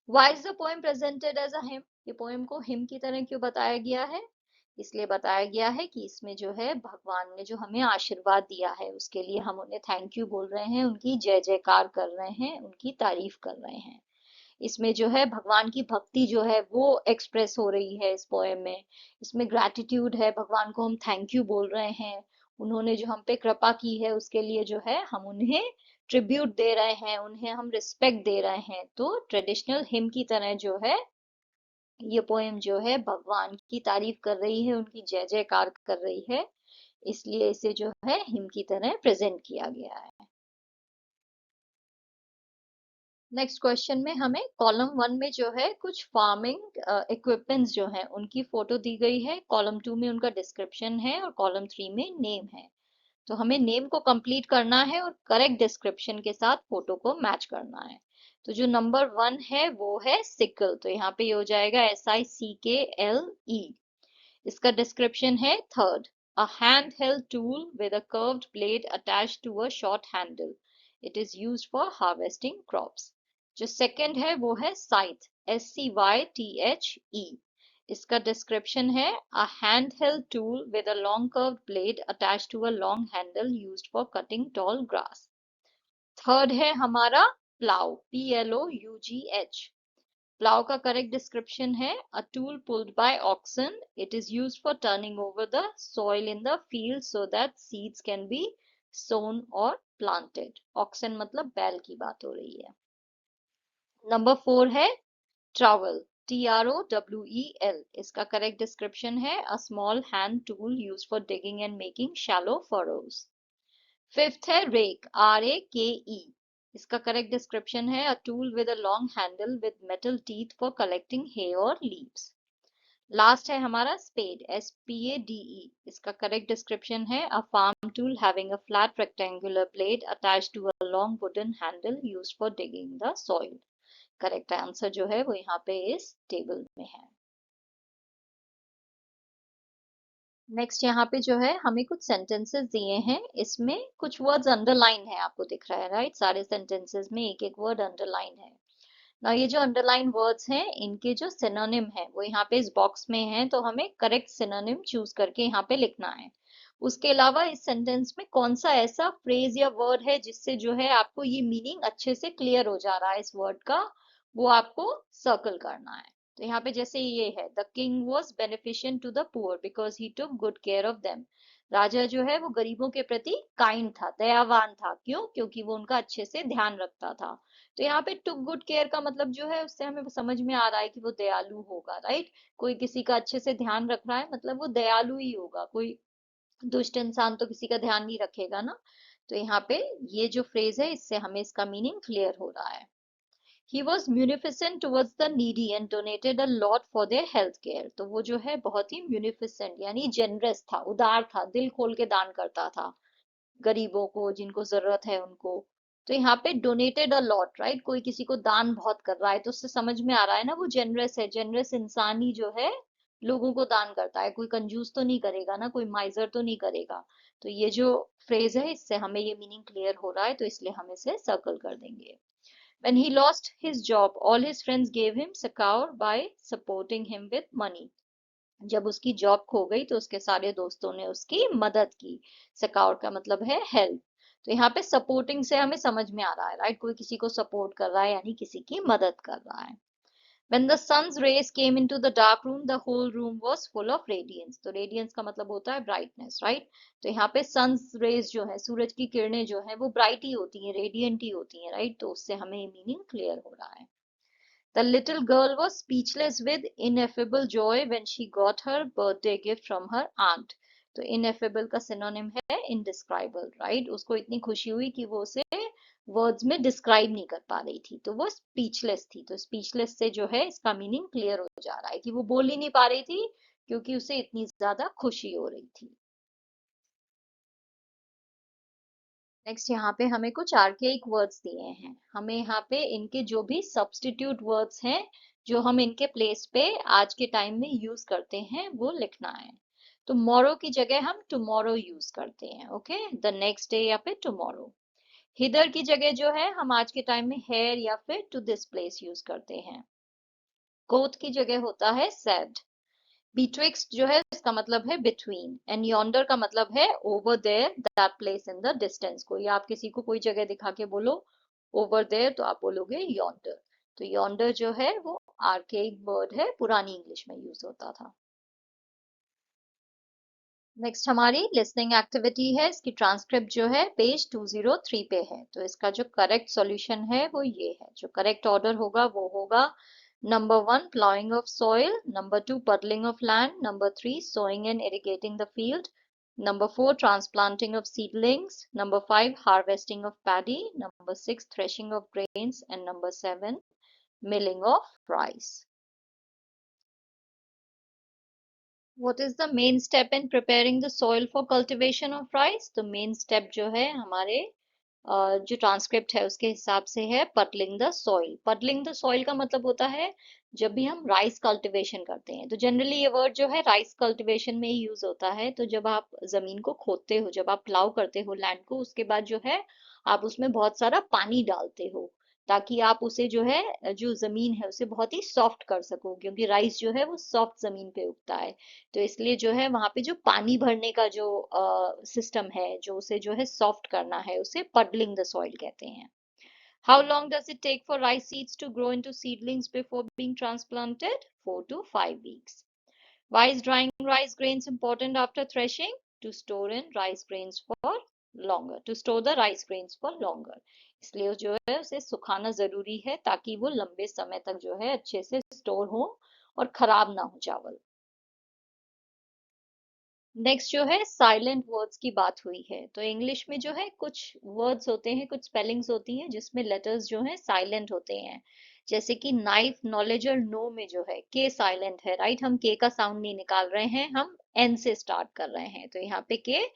Why is the poem presented as a hymn? ये poem को him की तरह क्यों बताया गया है? इसलिए बताया गया है कि इसमें जो है भगवान ने जो हमें आशीर्वाद दिया है उसके लिए हम उन्हें थैंक यू बोल रहे हैं, उनकी जय जयकार कर रहे हैं, उनकी तारीफ कर रहे हैं। इसमें जो है भगवान की भक्ति जो है वो एक्सप्रेस हो रही है इस पोएम में। इसमें ग्रैटिट्यूड है, भगवान को हम थैंक यू बोल रहे हैं, उन्होंने जो हम पे कृपा की है उसके लिए जो है हम उन्हें ट्रिब्यूट दे रहे हैं, उन्हें हम रिस्पेक्ट दे रहे हैं। तो ट्रेडिशनल हिम की तरह जो है ये पोएम जो है भगवान की तारीफ कर रही है, उनकी जय जयकार कर रही है, इसलिए इसे जो है हिम की तरह प्रेजेंट किया गया है। नेक्स्ट क्वेश्चन में हमें कॉलम 1 में जो है कुछ फार्मिंग इक्विपमेंट्स जो हैं उनकी फोटो दी गई है, कॉलम 2 में उनका डिस्क्रिप्शन है और कॉलम 3 में नेम है। तो हमें नेम को कंप्लीट करना है और करेक्ट डिस्क्रिप्शन के साथ फोटो को मैच करना है। तो जो नंबर 1 है वो है सिकल, तो यहाँ पे ये हो जाएगा SICKLE। इसका डिस्क्रिप्शन है third, a handheld tool with a curved blade attached to a short handle. It is used for harvesting crops. जो सेकंड है वो है scythe, SCYTHE। इसका डिस्क्रिप्शन है a handheld tool with a long curved blade attached to a long handle used for cutting tall grass. Third है हमारा plow, PLOUGH। Plow का correct description है a tool pulled by oxen. It is used for turning over the soil in the field so that seeds can be sown or planted. Oxen मतलब बैल की बात हो रही है। नंबर 4 है trowel, TROWEL। इसका correct description है a small hand tool used for digging and making shallow furrows. Fifth है rake, RAKE। इसका करेक्ट डिस्क्रिप्शन है a tool with a long handle with metal teeth for collecting hay or leaves. Last है हमारा spade, SPADE। इसका correct description है a farm tool having a flat rectangular blade attached to a long wooden handle used for digging the soil. Correct answer जो है वो यहाँ पे इस टेबल में है। नेक्स्ट यहाँ पे जो है हमें कुछ सेंटेंसेस दिए हैं, इसमें कुछ वर्ड्स अंडरलाइन है, आपको दिख रहा है राइट। सारे सेंटेंसेस में एक एक वर्ड अंडरलाइन है ना। ये जो अंडरलाइन वर्ड्स हैं इनके जो सिनोनिम है वो यहाँ पे इस बॉक्स में है, तो हमें करेक्ट सिनोनिम चूज करके यहाँ पे लिखना है। उसके अलावा इस सेंटेंस में कौन सा ऐसा फ्रेज या वर्ड है जिससे जो है आपको ये मीनिंग अच्छे से क्लियर हो जा रहा है इस वर्ड का, वो आपको सर्कल करना है। तो यहाँ पे जैसे ये है the king was beneficent to the poor because he took good care of them. राजा जो है वो गरीबों के प्रति काइंड था, दयावान था। क्यों? क्योंकि वो उनका अच्छे से ध्यान रखता था। तो यहाँ पे टुक गुड केयर का मतलब जो है उससे हमें समझ में आ रहा है कि वो दयालु होगा, राइट। कोई किसी का अच्छे से ध्यान रख रहा है मतलब वो दयालु ही होगा, कोई दुष्ट इंसान तो किसी का ध्यान नहीं रखेगा ना। तो यहाँ पे ये जो फ्रेज है इससे हमें इसका मीनिंग क्लियर हो रहा है। He was munificent towards the needy and donated a lot for their health care. तो वो जो है बहुत ही munificent यानी generous था, उदार था, दिल खोल के दान करता था गरीबों को, जिनको जरूरत है उनको। तो यहाँ पे donated a lot, right? कोई किसी को दान बहुत कर रहा है तो उससे समझ में आ रहा है ना वो generous है। generous इंसान ही जो है लोगों को दान करता है, कोई कंजूस तो नहीं करेगा ना, कोई माइजर तो नहीं करेगा। तो ये जो फ्रेज है इससे हमें ये मीनिंग क्लियर हो रहा है, तो इसलिए हम इसे सर्कल कर देंगे। When he lost his job, all his friends gave him succor by supporting him with money. जब उसकी जॉब खो गई तो उसके सारे दोस्तों ने उसकी मदद की। सकाउर का मतलब है हेल्प। तो यहाँ पे सपोर्टिंग से हमें समझ में आ रहा है राइट, कोई किसी को सपोर्ट कर रहा है यानी किसी की मदद कर रहा है। When the sun's rays came into the dark room, the whole room was full of radiance. तो radiance का मतलब होता है brightness, right? तो यहाँ पे sun's rays जो है, सूरज की किरणें जो है वो bright ही होती हैं, radiant ही होती हैं, right? तो उससे हमें meaning clear हो रहा है। The little girl was speechless with ineffable joy when she got her birthday gift from her aunt. तो ineffable का synonym है indescribable, right? उसको इतनी खुशी हुई कि वो उसे वर्ड्स में डिस्क्राइब नहीं कर पा रही थी, तो वो स्पीचलेस थी। तो स्पीचलेस से जो है इसका मीनिंग क्लियर हो जा रहा है कि वो बोल ही नहीं पा रही थी क्योंकि उसे इतनी ज्यादा खुशी हो रही थी। नेक्स्ट यहाँ पे हमें कुछ आर्केइक वर्ड्स दिए हैं, हमें यहाँ पे इनके जो भी सब्स्टिट्यूट वर्ड्स हैं जो हम इनके प्लेस पे आज के टाइम में यूज करते हैं वो लिखना है। तो मोरो की जगह हम टुमारो यूज करते हैं, ओके, द नेक्स्ट डे या फिर टुमारो। हिदर की जगह जो है हम आज के टाइम में हेयर या फिर टू दिस प्लेस यूज करते हैं। कोथ की जगह होता है सेड। बिटविक्स्ट जो है इसका मतलब है बिटवीन, एंड यॉन्डर का मतलब है over there, that place in the distance. कोई आप किसी को कोई जगह दिखा के बोलो ओवर देयर तो आप बोलोगे यॉन्डर। तो यॉन्डर जो है वो आर्केइक वर्ड है, पुरानी इंग्लिश में यूज होता था। नेक्स्ट हमारी लिसनिंग एक्टिविटी है। इसकी ट्रांसक्रिप्ट जो है पेज 203 पे है। तो इसका जो करेक्ट सॉल्यूशन है वो ये है। जो करेक्ट ऑर्डर होगा वो होगा number 1 ploughing of soil, number 2 puddling of land, number 3 sowing and irrigating the field, number 4 transplanting of seedlings, number 5 harvesting of paddy, number 6 threshing of grains, and number 7 milling of rice. What is the main step in preparing the soil for cultivation of rice? तो main step जो है हमारे जो transcript है उसके हिसाब से है पटलिंग द सॉइल। पटलिंग द सॉइल का मतलब होता है जब भी हम राइस कल्टीवेशन करते हैं। तो जनरली ये वर्ड जो है राइस कल्टीवेशन में ही यूज होता है। तो जब आप जमीन को खोदते हो, जब आप प्लाउ करते हो लैंड को, उसके बाद जो है आप उसमें बहुत सारा पानी डालते हो ताकि आप उसे जो है जो जमीन है उसे बहुत ही सॉफ्ट कर सको, क्योंकि राइस जो है वो सॉफ्ट जमीन पे उगता है। तो इसलिए जो है वहां पे जो पानी भरने का जो सिस्टम है, जो उसे जो है सॉफ्ट करना है, उसे पडलिंग द सॉइल कहते हैं। How long does it take for rice seeds to grow into seedlings before being transplanted? 4 to 5 weeks. Why is drying rice grains important after threshing? To store in rice grains for longer. To store the rice grains for longer. इसलिए जो है उसे सुखाना जरूरी है ताकि वो लंबे समय तक जो है अच्छे से स्टोर हो और खराब ना हो चावल। नेक्स्ट जो है साइलेंट वर्ड्स की बात हुई है। तो इंग्लिश में जो है कुछ वर्ड्स होते हैं, कुछ स्पेलिंग्स होती हैं जिसमें लेटर्स जो हैं साइलेंट होते हैं। जैसे कि नाइफ, नॉलेज और नो में जो है के साइलेंट है, राइट, हम के का साउंड नहीं निकाल रहे हैं, हम एन से स्टार्ट कर रहे हैं, तो यहाँ पे के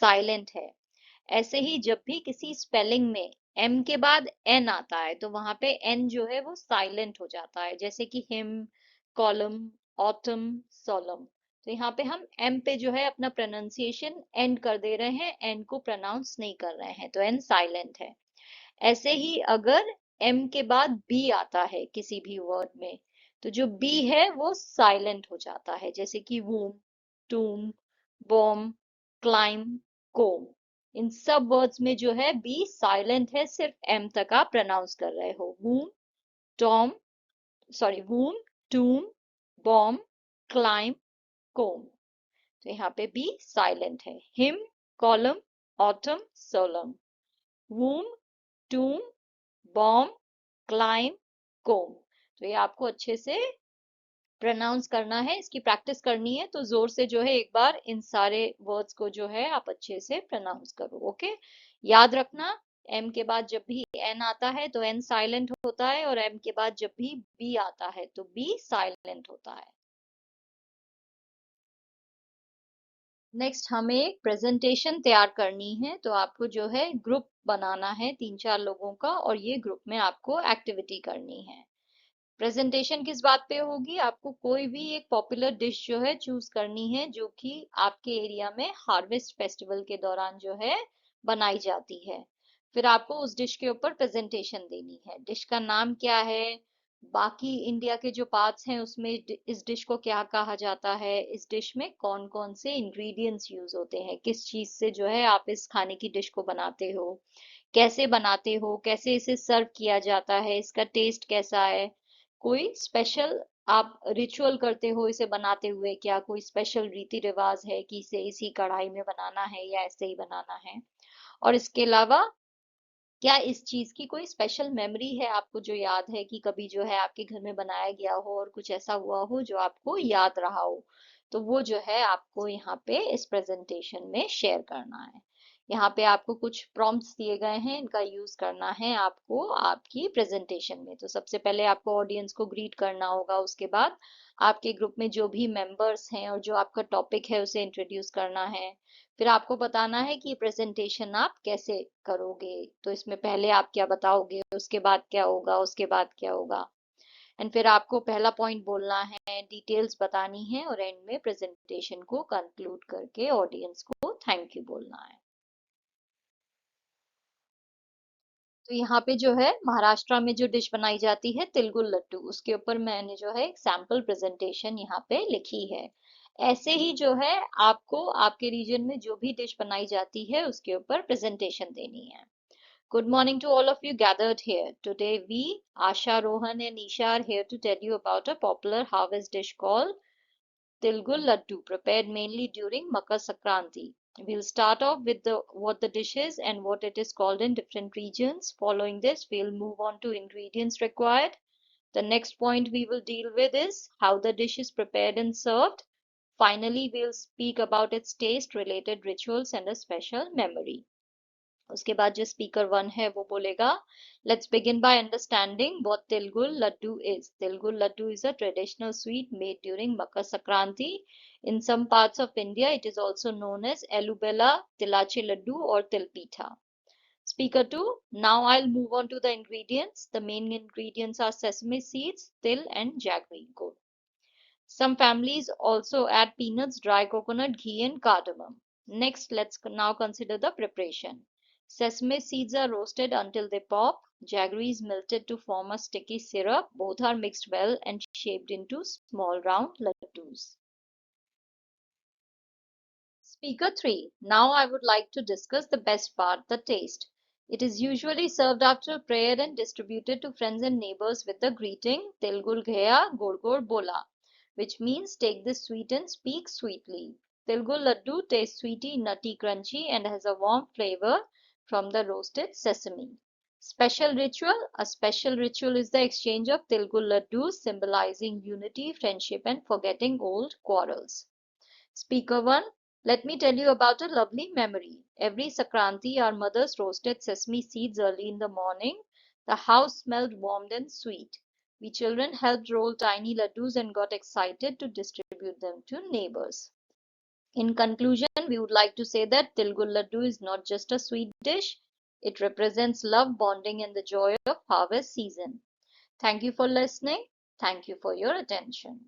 साइलेंट है। ऐसे ही जब भी किसी स्पेलिंग में एम के बाद एन आता है तो वहां पे एन जो है वो साइलेंट हो जाता है, जैसे कि हिम, कॉलम, ऑटम, सोलम। तो यहाँ पे हम एम पे जो है अपना प्रोनाउंसिएशन एंड कर दे रहे हैं, एन को प्रोनाउंस नहीं कर रहे हैं, तो एन साइलेंट है। ऐसे ही अगर एम के बाद बी आता है किसी भी वर्ड में, तो जो बी है वो साइलेंट हो जाता है, जैसे कि वूम, टूम, बॉम, क्लाइम, कोम। इन सब वर्ड्स में जो है बी साइलेंट है, सिर्फ एम तक आप प्रोनाउंस कर रहे हो। Womb, tomb, sorry, womb, tomb, bomb, climb, comb. तो यहाँ पे बी साइलेंट है। Hymn, column, autumn, solemn, womb, tomb, bomb, climb, comb. तो ये आपको अच्छे से प्रोनाउंस करना है, इसकी प्रैक्टिस करनी है, तो जोर से जो है एक बार इन सारे वर्ड्स को जो है आप अच्छे से प्रोनाउंस करो, ओके। याद रखना, एम के बाद जब भी एन आता है तो एन साइलेंट होता है, और एम के बाद जब भी बी आता है तो बी साइलेंट होता है। नेक्स्ट हमें एक प्रेजेंटेशन तैयार करनी है। तो आपको जो है ग्रुप बनाना है 3-4 लोगों का, और ये ग्रुप में आपको एक्टिविटी करनी है। प्रेजेंटेशन किस बात पे होगी? आपको कोई भी एक पॉपुलर डिश जो है चूज करनी है जो कि आपके एरिया में हार्वेस्ट फेस्टिवल के दौरान जो है बनाई जाती है। फिर आपको उस डिश के ऊपर प्रेजेंटेशन देनी है। डिश का नाम क्या है, बाकी इंडिया के जो पार्ट्स हैं उसमें इस डिश को क्या कहा जाता है, इस डिश में कौन कौन से इंग्रेडिएंट्स यूज होते हैं, किस चीज से जो है आप इस खाने की डिश को बनाते हो, कैसे बनाते हो, कैसे इसे सर्व किया जाता है, इसका टेस्ट कैसा है, कोई स्पेशल आप रिचुअल करते हो इसे बनाते हुए, क्या कोई स्पेशल रीति रिवाज है कि इसे इसी कढ़ाई में बनाना है या ऐसे ही बनाना है। और इसके अलावा क्या इस चीज की कोई स्पेशल मेमोरी है आपको जो याद है कि कभी जो है आपके घर में बनाया गया हो और कुछ ऐसा हुआ हो जो आपको याद रहा हो, तो वो जो है आपको यहाँ पे इस प्रेजेंटेशन में शेयर करना है। यहाँ पे आपको कुछ प्रॉम्प्ट्स दिए गए हैं, इनका यूज करना है आपको आपकी प्रेजेंटेशन में। तो सबसे पहले आपको ऑडियंस को ग्रीट करना होगा, उसके बाद आपके ग्रुप में जो भी मेंबर्स हैं और जो आपका टॉपिक है उसे इंट्रोड्यूस करना है। फिर आपको बताना है कि प्रेजेंटेशन आप कैसे करोगे, तो इसमें पहले आप क्या बताओगे, उसके बाद क्या होगा, उसके बाद क्या होगा। एंड फिर आपको पहला पॉइंट बोलना है, डिटेल्स बतानी है और एंड में प्रेजेंटेशन को कंक्लूड करके ऑडियंस को थैंक यू बोलना है। तो यहाँ पे जो है महाराष्ट्र में जो डिश बनाई जाती है तिलगुल लड्डू, उसके ऊपर मैंने जो है एक सैम्पल प्रेजेंटेशन यहाँ पे लिखी है। ऐसे ही जो है आपको आपके रीजन में जो भी डिश बनाई जाती है उसके ऊपर प्रेजेंटेशन देनी है। Good morning to all of you gathered here. Today we, Asha, Rohan and Isha are here to tell you about a popular harvest dish called Tilgul Laddu, prepared mainly during Makar Sankranti. We'll start off with what the dish is and what it is called in different regions. Following this, we'll move on to ingredients required. The next point we will deal with is how the dish is prepared and served. Finally, we'll speak about its taste, related rituals and a special memory. उसके बाद जो speaker 1 है वो बोलेगा, let's begin by understanding what tilgul laddoo is. Tilgul laddoo is a traditional sweet made during Makar Sankranti. In some parts of India, it is also known as elubela, tilache laddu or tilpitha. Speaker 2, now I'll move on to the ingredients. The main ingredients are sesame seeds, til and jaggery. Good. Some families also add peanuts, dry coconut, ghee and cardamom. Next, let's now consider the preparation. Sesame seeds are roasted until they pop. Jaggery is melted to form a sticky syrup. Both are mixed well and shaped into small round laddus. Speaker 3. Now I would like to discuss the best part, the taste. It is usually served after prayer and distributed to friends and neighbors with the greeting Tilgul Ghaya Gol Bola, which means take this sweet and speak sweetly. Tilgul Laddu tastes sweety, nutty, crunchy and has a warm flavor from the roasted sesame. Special ritual. A special ritual is the exchange of Tilgul Laddus, symbolizing unity, friendship and forgetting old quarrels. Speaker 1. Let me tell you about a lovely memory. Every Sankranti, our mothers roasted sesame seeds early in the morning. The house smelled warm and sweet. We children helped roll tiny laddus and got excited to distribute them to neighbors. In conclusion, we would like to say that Tilgul Laddu is not just a sweet dish. It represents love, bonding and the joy of harvest season. Thank you for listening. Thank you for your attention.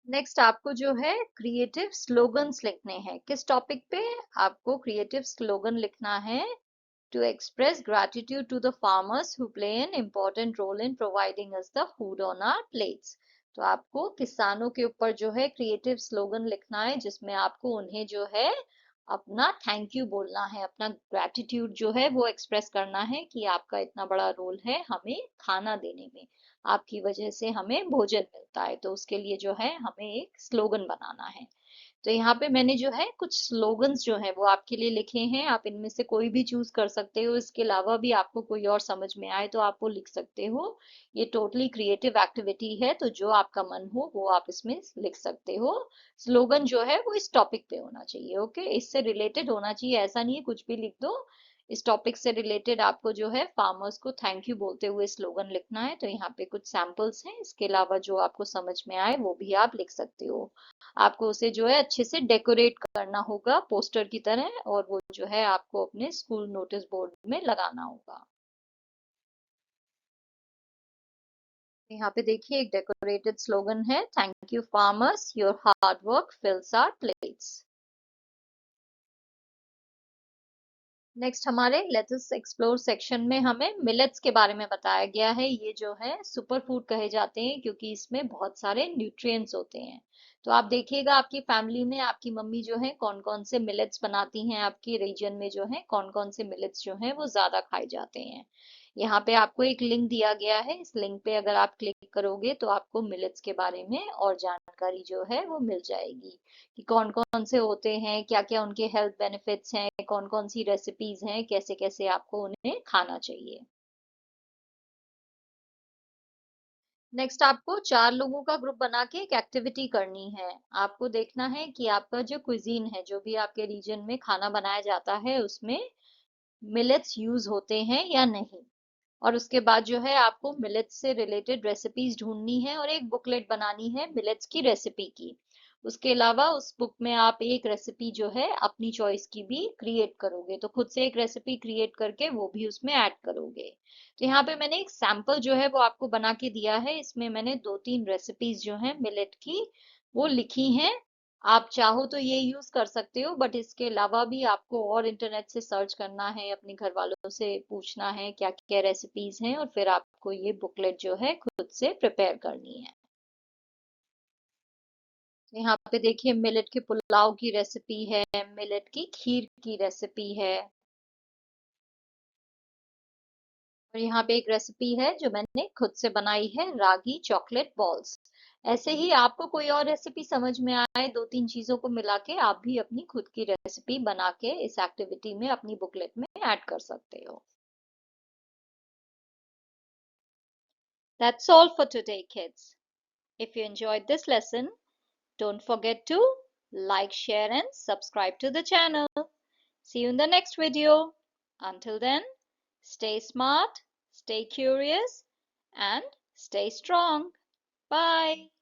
Next आपको जो है creative slogans लिखने हैं। किस topic पे? आपको creative slogan लिखना है to express gratitude to the farmers who play an important role in providing us the food on our plates. तो आपको किसानों के ऊपर जो है क्रिएटिव स्लोगन लिखना है जिसमें आपको उन्हें जो है अपना थैंक यू बोलना है, अपना ग्रेटिट्यूड जो है वो एक्सप्रेस करना है कि आपका इतना बड़ा रोल है हमें खाना देने में, आपकी वजह से हमें भोजन मिलता है। तो उसके लिए जो है हमें एक स्लोगन बनाना है। तो यहाँ पे मैंने जो है कुछ स्लोगन्स जो है वो आपके लिए लिखे हैं। आप इनमें से कोई भी चूज कर सकते हो। इसके अलावा भी आपको कोई और समझ में आए तो आप वो लिख सकते हो। ये टोटली क्रिएटिव एक्टिविटी है, तो जो आपका मन हो वो आप इसमें लिख सकते हो। स्लोगन जो है वो इस टॉपिक पे होना चाहिए। ओके, इससे रिलेटेड होना चाहिए, ऐसा नहीं है कुछ भी लिख दो। इस टॉपिक से रिलेटेड आपको जो है फार्मर्स को थैंक यू बोलते हुए स्लोगन लिखना है। तो यहाँ पे कुछ सैंपल्स हैं, इसके अलावा जो आपको समझ में आए वो भी आप लिख सकते हो। आपको उसे जो है अच्छे से डेकोरेट करना होगा पोस्टर की तरह, और वो जो है आपको अपने स्कूल नोटिस बोर्ड में लगाना होगा। यहाँ पे देखिए एक डेकोरेटेड स्लोगन है, thank you farmers, your hard work fills our plates. Next हमारे लेट्स एक्सप्लोर सेक्शन में हमें मिलेट्स के बारे में बताया गया है। ये जो है सुपर फूड कहे जाते हैं क्योंकि इसमें बहुत सारे न्यूट्रिएंट्स होते हैं। तो आप देखिएगा आपकी फैमिली में आपकी मम्मी जो है कौन कौन से मिलेट्स बनाती हैं, आपकी रीजन में जो है कौन कौन से मिलेट्स जो हैं वो ज्यादा खाए जाते हैं। यहाँ पे आपको एक लिंक दिया गया है, इस लिंक पे अगर आप क्लिक करोगे तो आपको मिलेट्स के बारे में और जानकारी जो है वो मिल जाएगी कि कौन कौन से होते हैं, क्या क्या उनके हेल्थ बेनिफिट्स हैं, कौन कौन सी रेसिपीज हैं, कैसे कैसे आपको उन्हें खाना चाहिए। नेक्स्ट आपको 4 लोगों का ग्रुप बना के एक एक्टिविटी करनी है। आपको देखना है कि आपका जो क्विजीन है, जो भी आपके रीजन में खाना बनाया जाता है उसमें मिलेट्स यूज होते हैं या नहीं। और उसके बाद जो है आपको मिलेट्स से रिलेटेड रेसिपीज ढूंढनी है और एक बुकलेट बनानी है मिलेट्स की रेसिपी की। उसके अलावा उस बुक में आप एक रेसिपी जो है अपनी चॉइस की भी क्रिएट करोगे, तो खुद से एक रेसिपी क्रिएट करके वो भी उसमें ऐड करोगे। तो यहाँ पे मैंने एक सैंपल जो है वो आपको बना के दिया है। इसमें मैंने 2-3 रेसिपीज जो हैं मिलेट की वो लिखी हैं। आप चाहो तो ये यूज कर सकते हो, बट इसके अलावा भी आपको और इंटरनेट से सर्च करना है, अपने घर वालों से पूछना है क्या क्या रेसिपीज हैं, और फिर आपको ये बुकलेट जो है खुद से प्रिपेयर करनी है। यहाँ पे देखिए मिलेट के पुलाव की रेसिपी है, मिलेट की खीर की रेसिपी है, और यहाँ पे एक रेसिपी है जो मैंने खुद से बनाई है, रागी चॉकलेट बॉल्स। ऐसे ही आपको कोई और रेसिपी समझ में आए, 2-3 चीजों को मिला के आप भी अपनी खुद की रेसिपी बना के इस एक्टिविटी में अपनी बुकलेट में ऐड कर सकते हो। That's all for today, kids. If you enjoyed this lesson, don't forget to like, share, and subscribe to the channel. See you in the next video. Until then, stay smart, stay curious, and stay strong. Bye.